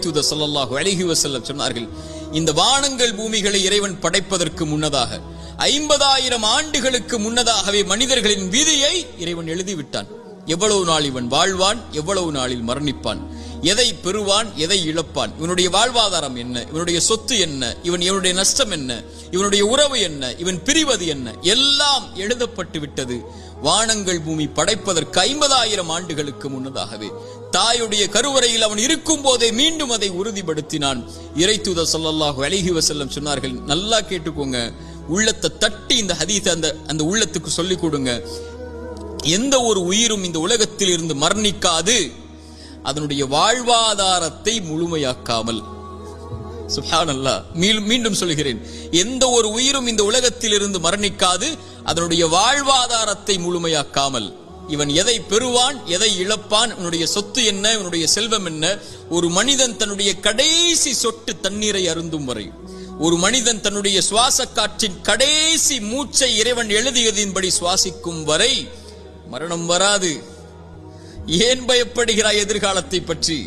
தூதர் ஸல்லல்லாஹு அலைஹி வஸல்லம் சொன்னார்கள், இந்த வானங்கள் பூமிகளை இறைவன் படைப்பதற்கு முன்னதாக 50,000 ஆண்டுகளுக்கு முன்னதாகவே மனிதர்களின் விதியை இறைவன் எழுதிவிட்டான். எவ்வளவு நாள் இவன் வாழ்வான், எவ்வளவு நாளில் மரணிப்பான், எதை பெறுவான், எதை இழப்பான், இவனுடைய வாழ்வாதாரம் என்ன, இவனுடைய சொத்து என்ன, இவனுடைய நஷ்டம் என்ன, இவனுடைய உறவு என்ன, இவன் பிரிவது என்ன, எல்லாம் எழுதப்பட்டு விட்டது. வானங்கள் பூமி படைப்பதற்கு 50,000 ஆண்டுகளுக்கு முன்னதாகவே தாயுடைய கருவறையில் அவன் இருக்கும் போதே மீண்டும் அதை உறுதிப்படுத்தினான். இறை தூதர் ஸல்லல்லாஹு அலைஹி வஸல்லம் சொன்னார்கள், நல்லா கேட்டுக்கோங்க, உள்ளத்தை தட்டி இந்த ஹதீஸை அந்த உள்ளத்துக்கு சொல்லிக் கொடுங்க. எந்த ஒரு உயிரும் இந்த உலகத்தில் இருந்து மரணிக்காது அதனுடைய வாழ்வாதாரத்தை முழுமையாக்காமல். சுப்ஹானல்லாஹ், மீண்டும் சொல்கிறேன், எந்த ஒரு உயிரும் இந்த உலகத்தில் இருந்து மரணிக்காது அதனுடைய வாழ்வாதாரத்தை முழுமையாக்காமல். இவன் எதை பெறுவான், எதை இழப்பான், இவனுடைய சொத்து என்ன, இவனுடைய செல்வம் என்ன, ஒரு மனிதன் தன்னுடைய கடைசி சொட்டு தண்ணீரை அருந்தும் வரை, ஒரு மனிதன் தன்னுடைய சுவாச காற்றின் கடைசி மூச்சை இறைவன் எழுதியதின்படி சுவாசிக்கும் வரை மரணம் வராது. ஏன் பயப்படுகிறாய் எதிர்காலத்தை பற்றி?